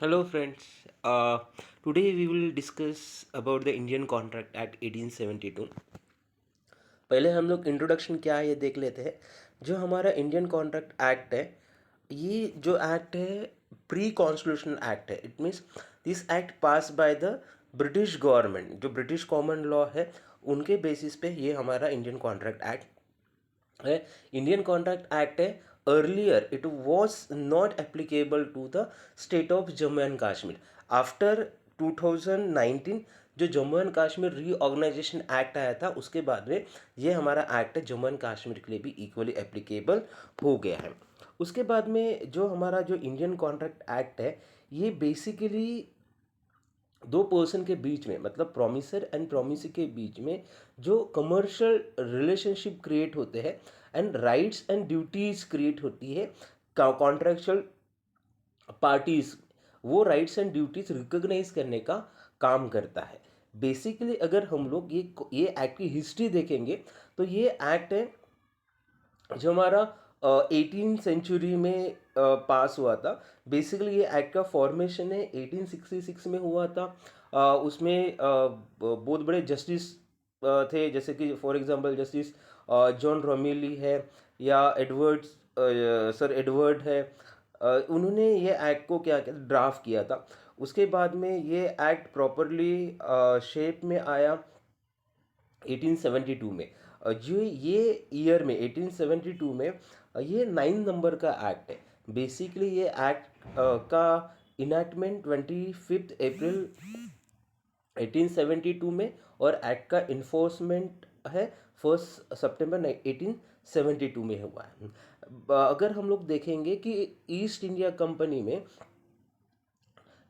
Hello friends. Today we will discuss about the Indian Contract Act 1872. पहले हम लोग introduction क्या है ये देख लेते हैं। जो हमारा इंडियन कॉन्ट्रैक्ट एक्ट है, ये जो एक्ट है प्री कॉन्स्टिट्यूशनल एक्ट है। It means this act pass by the British government. जो ब्रिटिश कॉमन लॉ है उनके बेसिस पे ये हमारा इंडियन कॉन्ट्रैक्ट एक्ट है। इंडियन कॉन्ट्रैक्ट एक्ट है, earlier it was not applicable to the state of Jammu and Kashmir. After 2019 जो Jammu and Kashmir reorganisation act आया था, उसके बाद में ये हमारा एक्ट जम्मू एंड कश्मीर के लिए भी इक्वली एप्लीकेबल हो गया है। उसके बाद में जो हमारा जो इंडियन कॉन्ट्रैक्ट एक्ट है, ये बेसिकली दो पर्सन के बीच में, मतलब प्रोमिसर एंड प्रोमिसी के बीच में जो कमर्शियल रिलेशनशिप क्रिएट होते हैं and rights and duties create होती है कॉन्ट्रेक्चुअल पार्टीज, वो राइट्स एंड ड्यूटीज रिकॉग्नाइज करने का काम करता है। बेसिकली अगर हम लोग ये एक्ट की हिस्ट्री देखेंगे तो ये एक्ट है जो हमारा 18 सेंचुरी में पास हुआ था। बेसिकली ये एक्ट का फॉर्मेशन है 1866 में हुआ था। उसमें बहुत बड़े जस्टिस थे, जैसे कि फॉर एग्जांपल जस्टिस जॉन रोमेली है या एडवर्ड सर एडवर्ड है। उन्होंने ये एक्ट को क्या किया, ड्राफ्ट किया था। उसके बाद में ये एक्ट प्रॉपरली शेप में आया 1872 में। जो ये ईयर में 1872 में ये 9 नंबर का एक्ट है। बेसिकली ये एक्ट का इनैक्टमेंट 25 अप्रैल 1872 में, और एक्ट का इन्फोर्समेंट है 1 सितंबर 1872 में हुआ है। अगर हम लोग देखेंगे कि ईस्ट इंडिया कंपनी में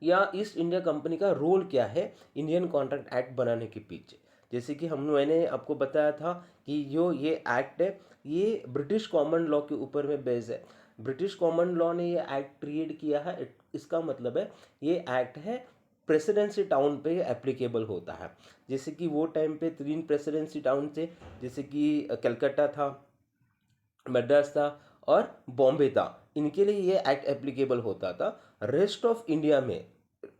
या ईस्ट इंडिया कंपनी का रोल क्या है इंडियन कॉन्ट्रैक्ट एक्ट बनाने के पीछे, जैसे कि मैंने आपको बताया था कि जो ये एक्ट है ये ब्रिटिश कॉमन लॉ के ऊपर में बेस है। ब्रिटिश कॉमन लॉ ने ये एक्ट क्रिएट किया है। इसका मतलब है ये एक्ट है प्रेसिडेंसी टाउन पे एप्लीकेबल होता है। जैसे कि वो टाइम पे 3 प्रेसिडेंसी टाउन थे, जैसे कि कलकत्ता था, मद्रास था और बॉम्बे था। इनके लिए ये एक्ट एप्लीकेबल होता था। रेस्ट ऑफ इंडिया में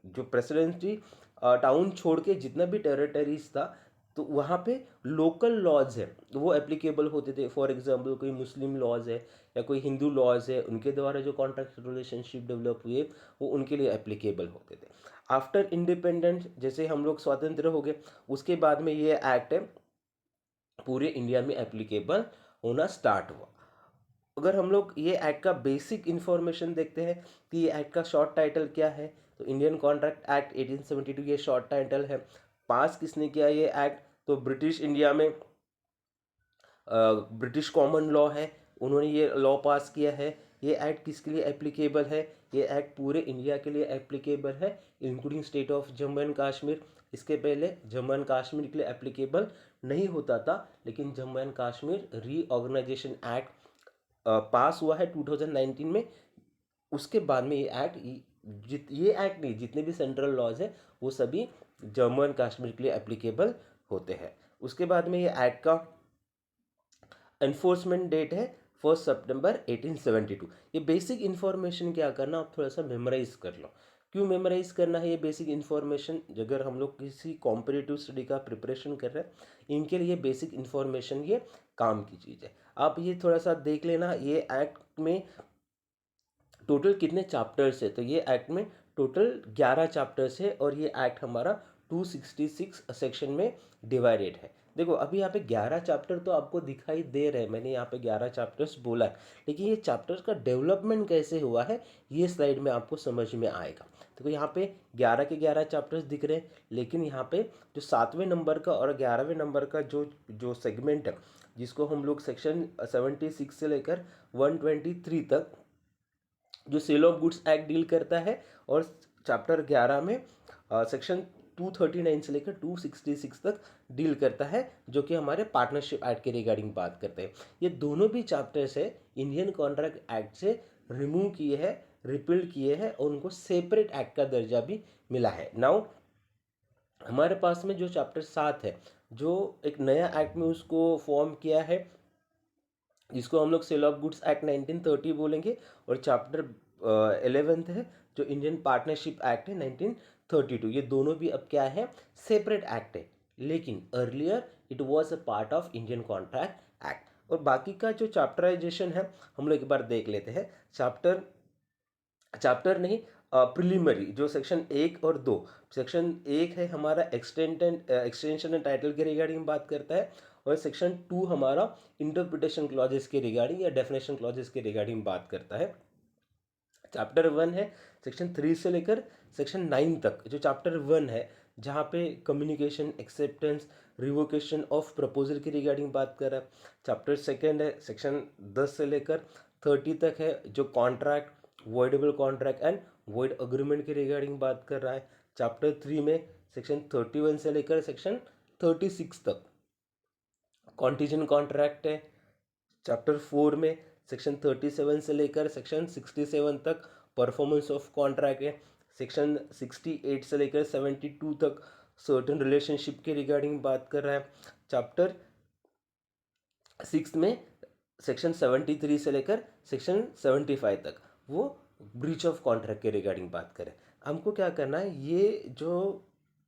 जो प्रेसिडेंसी टाउन छोड़ के जितना भी टेरिटरीज था, तो वहाँ पे लोकल लॉज है वो एप्लीकेबल होते थे। फॉर एग्जांपल कोई मुस्लिम लॉज है या कोई हिंदू लॉज है, उनके द्वारा जो कॉन्ट्रैक्ट रिलेशनशिप डेवलप हुए वो उनके लिए एप्लीकेबल होते थे। आफ्टर इंडिपेंडेंस, जैसे हम लोग स्वतंत्र हो गए, उसके बाद में ये एक्ट है पूरे इंडिया में एप्लीकेबल होना स्टार्ट हुआ। अगर हम लोग ये एक्ट का बेसिक इंफॉर्मेशन देखते हैं कि ये एक्ट का शॉर्ट टाइटल क्या है, तो इंडियन कॉन्ट्रैक्ट एक्ट 1872 ये शॉर्ट टाइटल है। पास किसने किया ये एक्ट, तो ब्रिटिश इंडिया में ब्रिटिश कॉमन लॉ है, उन्होंने ये लॉ पास किया है। ये एक्ट किसके लिए एप्लीकेबल है, ये एक्ट पूरे इंडिया के लिए एप्लीकेबल है including state of Jammu and Kashmir. इसके पहले जम्मू एंड कश्मीर के लिए एप्लीकेबल नहीं होता था, लेकिन Jammu and Kashmir reorganisation act pass हुआ है 2019 में। उसके बाद में ये एक्ट ये एक्ट नहीं, जितने भी सेंट्रल लॉज है वो सभी जम्मू एंड कश्मीर के लिए एप्लीकेबल होते हैं। उसके बाद में ये एक्ट का एनफोर्समेंट डेट है 1 सितंबर 1872। ये बेसिक इन्फॉर्मेशन क्या करना, आप थोड़ा सा मेमोराइज कर लो। क्यों मेमोराइज करना है ये बेसिक इन्फॉर्मेशन, अगर हम लोग किसी कॉम्पिटिटिव स्टडी का प्रिपरेशन कर रहे हैं, इनके लिए बेसिक इन्फॉर्मेशन ये काम की चीज़ है। आप ये थोड़ा सा देख लेना, ये एक्ट में टोटल कितने चैप्टर्स है, तो ये एक्ट में टोटल 11 चैप्टर्स है, और ये एक्ट हमारा 266 सेक्शन में डिवाइडेड है। देखो अभी यहाँ पे 11 चैप्टर तो आपको दिखाई दे रहे हैं, मैंने यहाँ पे 11 चैप्टर्स बोला है, लेकिन ये चैप्टर्स का डेवलपमेंट कैसे हुआ है ये स्लाइड में आपको समझ में आएगा। देखो यहाँ पे 11 के 11 चैप्टर्स दिख रहे हैं, लेकिन यहाँ पे जो 7वें नंबर का और 11वें नंबर का जो जो सेगमेंट है, जिसको हम लोग सेक्शन 76 से लेकर 123 तक जो sale of goods act deal करता है, और चैप्टर 11 में सेक्शन 239 से लेकर 266 तक डील करता है, जो कि हमारे पार्टनरशिप एक्ट के रिगार्डिंग बात करते हैं। ये दोनों भी चैप्टर्स है इंडियन कॉन्ट्रैक्ट एक्ट से रिमूव किए हैं, रिपील किए हैं, और उनको सेपरेट एक्ट का दर्जा भी मिला है। नाउ हमारे पास में जो चैप्टर 7 है, जो एक नया एक्ट में उसको फॉर्म किया है, जिसको हम लोग सेल ऑफ गुड्स एक्ट 1930 बोलेंगे, और चैप्टर 11th है जो इंडियन पार्टनरशिप एक्ट है 1932, ये दोनों भी अब क्या है, सेपरेट एक्ट है, लेकिन earlier it was a part of Indian contract act. और बाकी का जो चैप्टराइजेशन है हम लोग एक बार देख लेते हैं। चैप्टर नहीं, प्रिलिमिनरी जो सेक्शन 1 और 2, सेक्शन 1 है हमारा एक्सटेंशन एंड टाइटल के रिगार्डिंग बात करता है, और सेक्शन 2 हमारा इंटरप्रिटेशन क्लॉजेस के रिगार्डिंग या डेफिनेशन क्लॉजेस के रिगार्डिंग बात करता है। चैप्टर 1 है सेक्शन 3 से लेकर सेक्शन 9 तक, जो चैप्टर 1 है जहाँ पे communication, acceptance, revocation of proposal की रिगार्डिंग बात कर रहा है। चैप्टर 2 है सेक्शन 10 से लेकर 30 तक है जो contract, voidable contract and void agreement के रिगार्डिंग बात कर रहा है। चैप्टर 3 में सेक्शन 31 से लेकर सेक्शन 36 तक कॉन्टीजेंट कॉन्ट्रैक्ट है। चैप्टर 4 में सेक्शन 37 से लेकर सेक्शन 67 तक परफॉर्मेंस ऑफ कॉन्ट्रैक्ट है। सेक्शन 68 से लेकर 72 तक सर्टेन रिलेशनशिप के रिगार्डिंग बात कर रहा है। चैप्टर 6 में सेक्शन 73 से लेकर सेक्शन 75 तक वो ब्रीच ऑफ कॉन्ट्रैक्ट के रिगार्डिंग बात करें। हमको क्या करना है, ये जो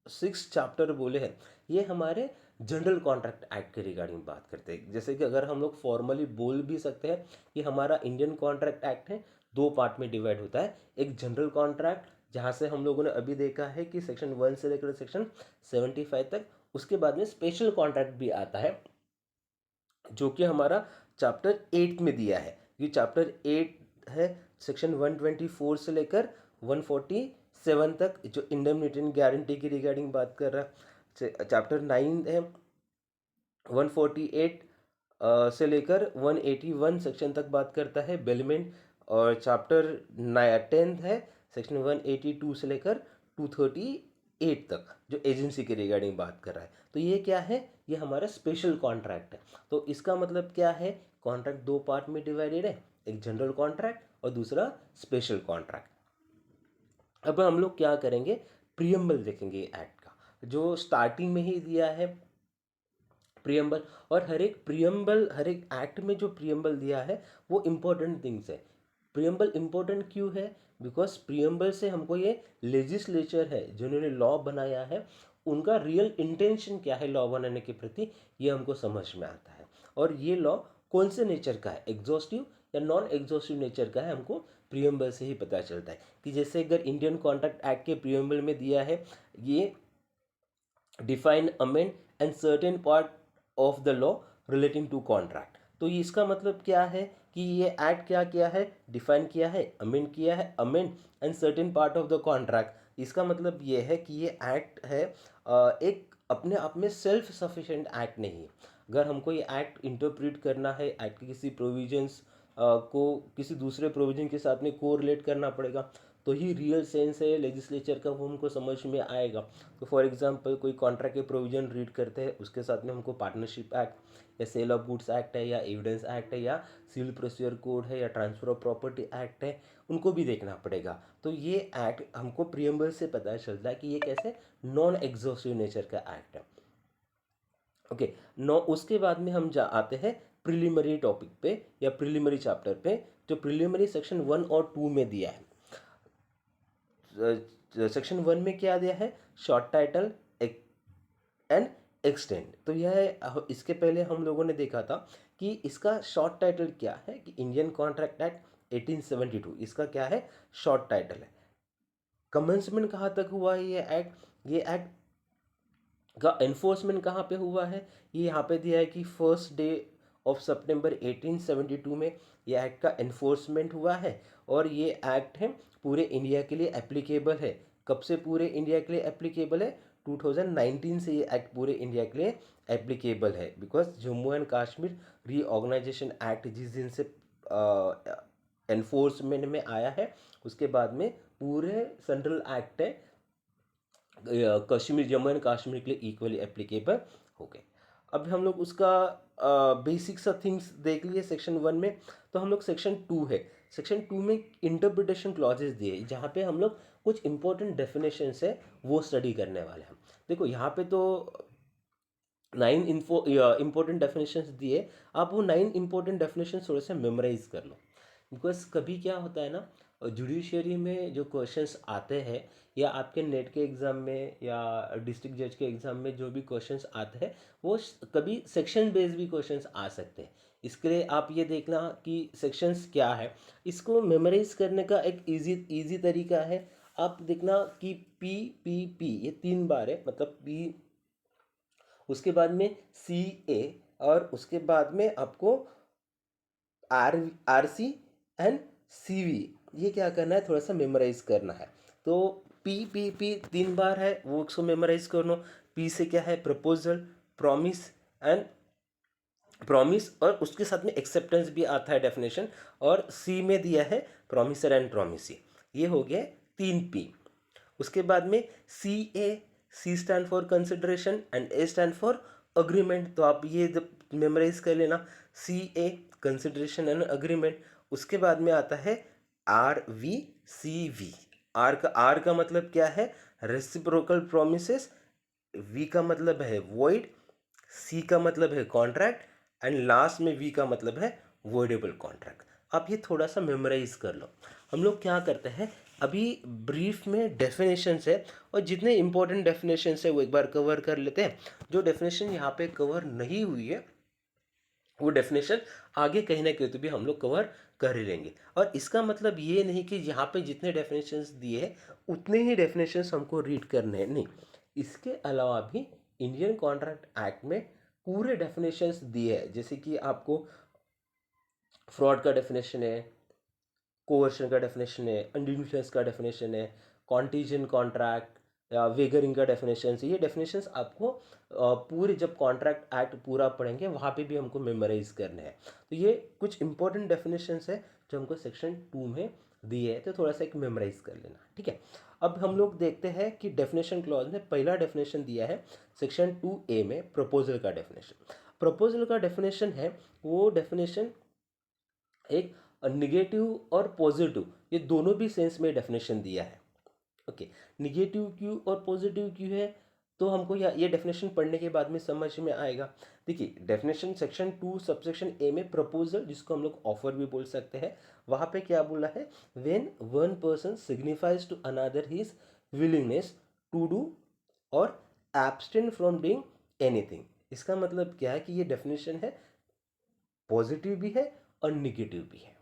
6 चैप्टर बोले हैं ये हमारे जनरल कॉन्ट्रैक्ट एक्ट के रिगार्डिंग बात करते हैं। जैसे कि अगर हम लोग फॉर्मली बोल भी सकते हैं कि हमारा इंडियन कॉन्ट्रैक्ट एक्ट है, 2 पार्ट में डिवाइड होता है। एक जनरल कॉन्ट्रैक्ट जहाँ से हम लोगों ने अभी देखा है कि सेक्शन 1 से लेकर सेक्शन 75 तक, उसके बाद में स्पेशल कॉन्ट्रैक्ट भी आता है जो कि हमारा चैप्टर 8 में दिया है। ये चैप्टर 8 है सेक्शन 124 से लेकर 147 तक, जो इंडेमनिटी एंड गारंटी की रिगार्डिंग बात कर रहा है। चैप्टर 9 है 148 से लेकर 181 सेक्शन तक बात करता है बेलमेंट। और चैप्टर 10 है सेक्शन 182 से लेकर 238 तक जो एजेंसी के रिगार्डिंग बात कर रहा है। तो ये क्या है, ये हमारा स्पेशल कॉन्ट्रैक्ट है। तो इसका मतलब क्या है, कॉन्ट्रैक्ट 2 पार्ट में डिवाइडेड है, एक जनरल कॉन्ट्रैक्ट और दूसरा स्पेशल कॉन्ट्रैक्ट। अब हम लोग क्या करेंगे, प्रियम्बल देखेंगे एक्ट का, जो स्टार्टिंग में ही दिया है प्रियम्बल। और हर एक एक्ट में जो प्रियम्बल दिया है वो इम्पोर्टेंट थिंग्स है। प्रियम्बल इम्पोर्टेंट क्यों है, बिकॉज प्रियम्बल से हमको ये लेजिस्लेचर है जिन्होंने लॉ बनाया है उनका रियल इंटेंशन क्या है लॉ बनाने के प्रति, ये हमको समझ में आता है। और ये लॉ कौन से नेचर का है, एग्जॉस्टिव या नॉन एग्जॉस्टिव नेचर का है, हमको प्रियम्बल से ही पता चलता है। कि जैसे अगर इंडियन कॉन्ट्रैक्ट एक्ट के प्रियम्बल में दिया है, ये define, amend and certain part of the law relating to contract. तो ये इसका मतलब क्या है कि ये एक्ट क्या किया है, डिफाइन किया है, amend and certain part of the contract. इसका मतलब ये है कि ये एक्ट है एक अपने आप में सेल्फ सफिशिएंट एक्ट नहीं है। अगर हमको ये एक्ट इंटरप्रेट करना है, एक्ट के किसी प्रोविजंस को किसी दूसरे प्रोविजन के साथ में कोरिलेट करना पड़ेगा, तो ही रियल सेंस है लेजिस्लेचर का वो हमको समझ में आएगा। तो फॉर एग्जांपल कोई कॉन्ट्रैक्ट के प्रोविजन रीड करते हैं, उसके साथ में हमको पार्टनरशिप एक्ट या सेल ऑफ गुड्स एक्ट है या एविडेंस एक्ट है या सिविल प्रोसीजर कोड है या ट्रांसफर ऑफ प्रॉपर्टी एक्ट है, उनको भी देखना पड़ेगा। तो ये एक्ट हमको प्रियम्बल से पता चलता है कि ये कैसे नॉन एग्जॉस्टिव नेचर का एक्ट है। ओके, उसके बाद में हम आते हैं प्रिलिमिनरी टॉपिक पे या प्रिलिमिनरी चैप्टर पे, जो प्रिलिमिनरी सेक्शन 1 और 2 में दिया है। सेक्शन 1 में क्या दिया है, शॉर्ट टाइटल एंड एक्सटेंड। तो यह इसके पहले हम लोगों ने देखा था कि इसका शॉर्ट टाइटल क्या है, कि इंडियन कॉन्ट्रैक्ट एक्ट 1872 इसका क्या है, शॉर्ट टाइटल है। कमेंसमेंट कहाँ तक हुआ है ये एक्ट का एनफोर्समेंट कहाँ पे हुआ है, ये यहाँ पे दिया है कि 1 डे ऑफ सितंबर 1872 में ये एक्ट का एनफोर्समेंट हुआ है। और ये एक्ट है पूरे इंडिया के लिए एप्लीकेबल है। कब से पूरे इंडिया के लिए एप्लीकेबल है, 2019 से ये एक्ट पूरे इंडिया के लिए एप्लीकेबल है। Because Jammu and Kashmir reorganisation act जिस दिन से एनफोर्समेंट में आया है, उसके बाद में पूरे सेंट्रल एक्ट है कश्मीर, जम्मू एंड कश्मीर के लिए इक्वली एप्लीकेबल हो गए। अब हम लोग उसका बेसिक सा थिंग्स देख लिए सेक्शन 1 में। तो हम लोग सेक्शन 2 है, सेक्शन 2 में इंटरप्रिटेशन क्लॉजेस दिए जहाँ पे हम लोग कुछ इंपॉर्टेंट डेफिनेशंस है वो स्टडी करने वाले हैं। देखो यहाँ पे तो 9 इंपॉर्टेंट डेफिनेशंस दिए, आप वो 9 इंपॉर्टेंट डेफिनेशन थोड़े से मेमोराइज कर लो। बिकॉज कभी क्या होता है ना, जुडिशरी में जो क्वेश्चंस आते हैं या आपके नेट के एग्ज़ाम में या डिस्ट्रिक्ट जज के एग्ज़ाम में जो भी क्वेश्चंस आते हैं वो कभी सेक्शन बेस्ड भी क्वेश्चंस आ सकते हैं। इसके लिए आप ये देखना कि सेक्शंस क्या है। इसको मेमोराइज करने का एक इजी तरीका है। आप देखना कि पी ये 3 बार है, मतलब पी, उसके बाद में सी ए, और उसके बाद में आपको R C and C V. ये क्या करना है, थोड़ा सा मेमोराइज करना है। तो पी 3 बार है, वो उसको मेमोराइज कर लो। पी से क्या है, प्रपोजल, प्रॉमिस एंड प्रॉमिस, और उसके साथ में एक्सेप्टेंस भी आता है डेफिनेशन। और सी में दिया है प्रॉमिसर एंड प्रॉमिसी। ये हो गया 3 पी। उसके बाद में C stand for consideration and A stand for agreement. तो आप ये मेमोराइज कर लेना, C A consideration and agreement. उसके बाद में आता है RVCV। आर का मतलब क्या है, रेसिप्रोकल प्रोमिसेस। वी का मतलब है वॉइड, सी का मतलब है कॉन्ट्रैक्ट एंड लास्ट में वी का मतलब है वॉइडेबल कॉन्ट्रैक्ट। आप ये थोड़ा सा मेमोराइज कर लो। हम लोग क्या करते हैं, अभी ब्रीफ में डेफिनेशंस है, और जितने इंपॉर्टेंट डेफिनेशंस है वो एक बार कवर कर लेते हैं। जो डेफिनेशन यहाँ पे कवर नहीं हुई है वो डेफिनेशन आगे कहीं ना कहीं तो भी हम लोग कवर कर ही लेंगे। और इसका मतलब ये नहीं कि यहाँ पे जितने डेफिनेशंस दिए हैं उतने ही डेफिनेशंस हमको रीड करने हैं, नहीं। इसके अलावा भी इंडियन कॉन्ट्रैक्ट एक्ट में पूरे डेफिनेशंस दिए हैं। जैसे कि आपको फ्रॉड का डेफिनेशन है, कोवर्शन का डेफिनेशन है, अंडर इन्फ्लुएंस का डेफिनेशन है, कॉन्टीजेंट कॉन्ट्रैक्ट या वेगरिंग का डेफिनेशन है। ये डेफिनेशंस आपको पूरे जब कॉन्ट्रैक्ट एक्ट पूरा पढ़ेंगे वहाँ पे भी हमको मेमोराइज करने हैं। तो ये कुछ इंपॉर्टेंट डेफिनेशंस है जो हमको सेक्शन 2 में दिए हैं, तो थोड़ा सा एक मेमोराइज कर लेना, ठीक है। अब हम लोग देखते हैं कि डेफिनेशन क्लॉज में पहला डेफिनेशन दिया है सेक्शन 2A में, प्रपोजल का डेफिनेशन। प्रपोजल का डेफिनेशन है वो डेफिनेशन एक निगेटिव और पॉजिटिव ये दोनों भी सेंस में डेफिनेशन दिया है। ओके, निगेटिव क्यों और पॉजिटिव क्यों है, तो हमको ये डेफिनेशन पढ़ने के बाद में समझ में आएगा। देखिए, डेफिनेशन सेक्शन 2 सबसेक्शन ए में प्रपोजल, जिसको हम लोग ऑफर भी बोल सकते हैं, वहाँ पे क्या बोला है, when one person signifies to another his willingness to do और एब्सटेन फ्रॉम डूइंग एनीथिंग। इसका मतलब क्या है कि ये डेफिनेशन है पॉजिटिव भी है और निगेटिव भी है।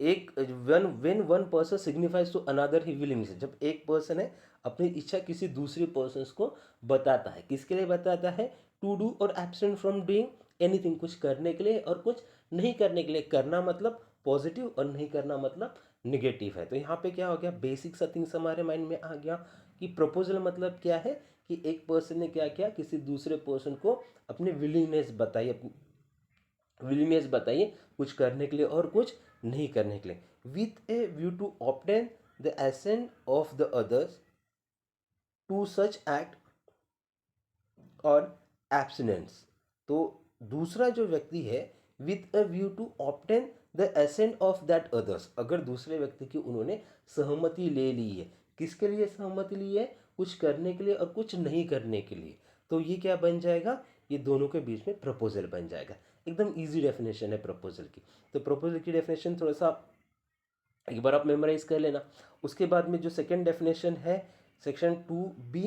एक when one person signifies to another he willingness, जब एक पर्सन है अपनी इच्छा किसी दूसरे पर्सन को बताता है, किसके लिए बताता है, टू डू और एब्सेंट फ्रॉम डूइंग एनीथिंग, कुछ करने के लिए और कुछ नहीं करने के लिए। करना मतलब पॉजिटिव और नहीं करना मतलब निगेटिव है। तो यहाँ पे क्या हो गया, बेसिक सा थिंग्स हमारे माइंड में आ गया कि प्रपोजल मतलब क्या है, कि एक पर्सन ने क्या किया, किसी दूसरे पर्सन को अपनी विलिंगनेस बताई, विलिंगनेस बताइए कुछ करने के लिए और कुछ नहीं करने के लिए, with a view to obtain the assent of the others to such act और एब्सटिनेंस। तो दूसरा जो व्यक्ति है, with a view to obtain the assent of that others, अगर दूसरे व्यक्ति की उन्होंने सहमति ले ली है, किसके लिए सहमति ली है, कुछ करने के लिए और कुछ नहीं करने के लिए, तो ये क्या बन जाएगा, ये दोनों के बीच में प्रपोजल बन जाएगा। एकदम इजी डेफिनेशन है प्रपोजल की। तो प्रपोजल की डेफिनेशन थोड़ा सा एक बार आप मेमोराइज कर लेना। उसके बाद में जो सेकंड डेफिनेशन है सेक्शन 2B,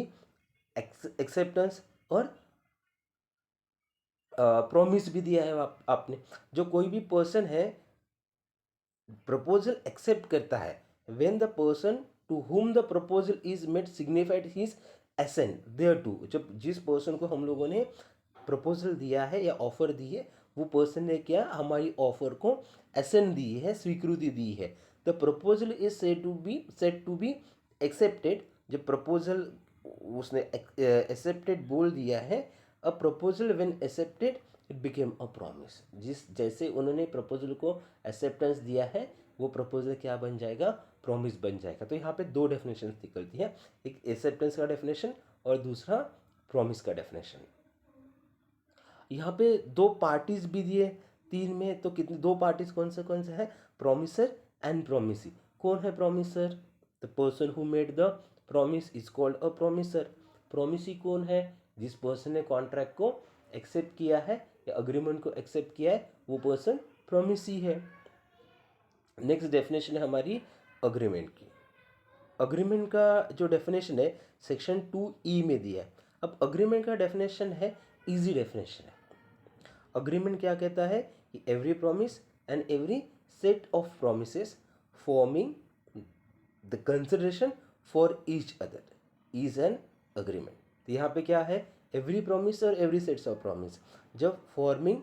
एक्सेप्टेंस और प्रॉमिस भी दिया है आपने। जो कोई भी पर्सन है प्रपोजल एक्सेप्ट करता है, when the person to whom the proposal is made signified his assent thereto, जब जिस पर्सन को हम लोगों ने प्रपोजल दिया है या ऑफर दी है, वो पर्सन ने क्या हमारी ऑफर को एसेंट दी है, स्वीकृति दी है। The proposal is said to be accepted, जब प्रपोजल उसने एक्सेप्टेड बोल दिया है, a proposal when accepted it became a promise, जिस जैसे उन्होंने प्रपोजल को एक्सेप्टेंस दिया है वो प्रपोजल क्या बन जाएगा, प्रॉमिस बन जाएगा। तो यहाँ पे 2 डेफिनेशन निकलती है, एक एक्सेप्टेंस का डेफिनेशन और दूसरा प्रॉमिस का डेफिनेशन। यहाँ पे 2 पार्टीज भी दिए 3 में, तो कितने 2 पार्टीज कौन से हैं, प्रोमिसर एंड प्रोमिसी। कौन है promisor, the person who made the promise is called a promisor. Promisee कौन है, जिस पर्सन ने कॉन्ट्रैक्ट को एक्सेप्ट किया है या अग्रीमेंट को एक्सेप्ट किया है, वो पर्सन प्रॉमिस ही है। नेक्स्ट डेफिनेशन है हमारी अग्रीमेंट की। अग्रीमेंट का जो डेफिनेशन है सेक्शन 2E में दिया है। अब अग्रीमेंट का डेफिनेशन है, इजी डेफिनेशन है। अग्रीमेंट क्या कहता है कि every promise and every set of promises forming the consideration for each other is an agreement. तो यहाँ पे क्या है, एवरी प्रॉमिस और एवरी सेट्स ऑफ प्रॉमिस जब forming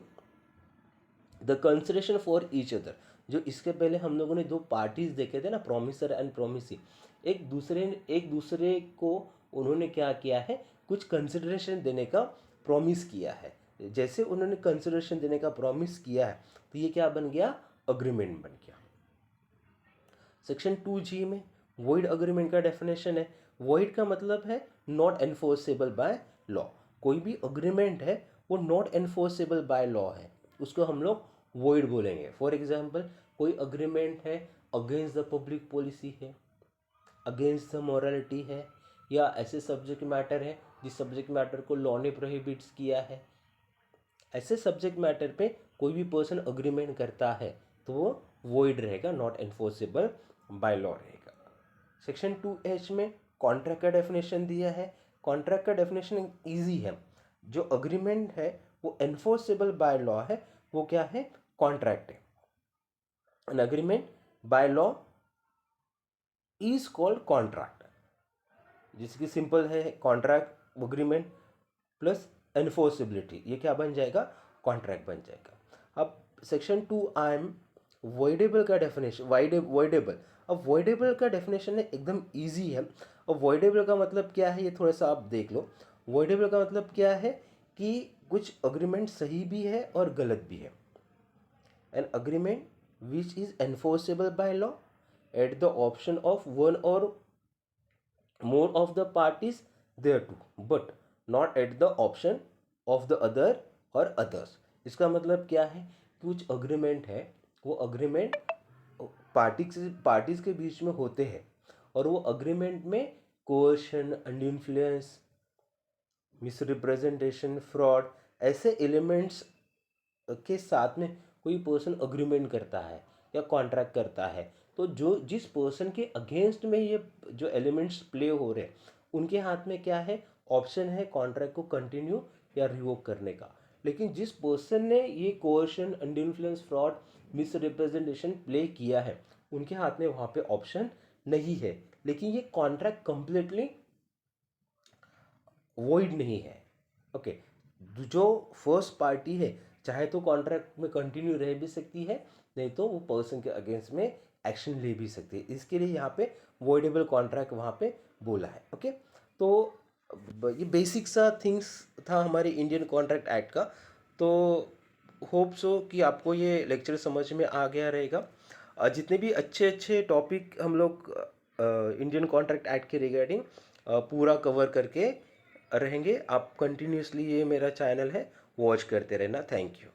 the consideration for each other, जो इसके पहले हम लोगों ने दो पार्टीज देखे थे ना, प्रोमिसर एंड प्रोमिसी, एक दूसरे को उन्होंने क्या किया है, कुछ कंसिडरेशन देने का प्रॉमिस किया है। जैसे उन्होंने कंसिडरेशन देने का प्रॉमिस किया है तो ये क्या बन गया, अग्रीमेंट बन गया। सेक्शन 2G में वॉइड अग्रीमेंट का डेफिनेशन है। वॉइड का मतलब है नॉट एनफोर्सेबल बाय लॉ। कोई भी अग्रीमेंट है वो नॉट एनफोर्सेबल बाय लॉ है, उसको हम लोग वॉइड बोलेंगे। फॉर एग्जाम्पल, कोई अग्रीमेंट है अगेंस्ट द पब्लिक पॉलिसी है, अगेंस्ट द मॉरलिटी है, या ऐसे सब्जेक्ट मैटर है जिस सब्जेक्ट मैटर को लॉ ने प्रोहिबिट्स किया है, ऐसे सब्जेक्ट मैटर पे कोई भी पर्सन अग्रीमेंट करता है तो वो वॉइड रहेगा, नॉट एनफोर्सेबल बाय लॉ रहेगा। सेक्शन 2H में कॉन्ट्रैक्ट का डेफिनेशन दिया है। कॉन्ट्रैक्ट का डेफिनेशन इजी है। जो अग्रीमेंट है वो एनफोर्सेबल बाय लॉ है, वो क्या है, कॉन्ट्रैक्ट है। An agreement by law is called contract. जिसकी सिंपल है कॉन्ट्रैक्ट अग्रीमेंट प्लस एनफोर्सिबिलिटी, ये क्या बन जाएगा, कॉन्ट्रैक्ट बन जाएगा। अब सेक्शन 2IM वॉइडेबल का डेफिनेशन, वॉइडेबल। अब वॉइडेबल का डेफिनेशन है एकदम इजी है। अब वॉइडेबल का मतलब क्या है ये थोड़ा सा आप देख लो। वॉइडेबल का मतलब क्या है कि कुछ अग्रीमेंट सही भी है और गलत भी है। An agreement which is enforceable by law at the option of one और more of the parties thereto but not at the option of the other or others। इसका मतलब क्या है, कुछ अग्रीमेंट है, वो अग्रीमेंट पार्टीज के बीच में होते हैं और वो अग्रीमेंट में coercion, under influence, misrepresentation, fraud, ऐसे एलिमेंट्स के साथ में कोई पर्सन अग्रीमेंट करता है या कॉन्ट्रैक्ट करता है, तो जो जिस पर्सन के अगेंस्ट में ये जो एलिमेंट्स प्ले हो रहे हैं उनके हाथ में क्या है, ऑप्शन है कॉन्ट्रैक्ट को कंटिन्यू या रिवोक करने का। लेकिन जिस पर्सन ने ये coercion, under influence, fraud, misrepresentation play किया है उनके हाथ में वहाँ पे ऑप्शन नहीं है, लेकिन ये कॉन्ट्रैक्ट कंप्लीटली वॉइड नहीं है। ओके, जो फर्स्ट पार्टी है चाहे तो कॉन्ट्रैक्ट में कंटिन्यू रह भी सकती है, नहीं तो वो पर्सन के अगेंस्ट में एक्शन ले भी सकती है। इसके लिए यहाँ पे वॉइडेबल कॉन्ट्रैक्ट वहाँ पे बोला है। ओके, तो ये बेसिक सा थिंग्स था हमारे इंडियन कॉन्ट्रैक्ट एक्ट का। तो होप सो कि आपको ये लेक्चर समझ में आ गया रहेगा। जितने भी अच्छे अच्छे टॉपिक हम लोग इंडियन कॉन्ट्रैक्ट एक्ट के रिगार्डिंग पूरा कवर करके रहेंगे। आप कंटिन्यूसली, ये मेरा चैनल है, वॉच करते रहना। Thank you.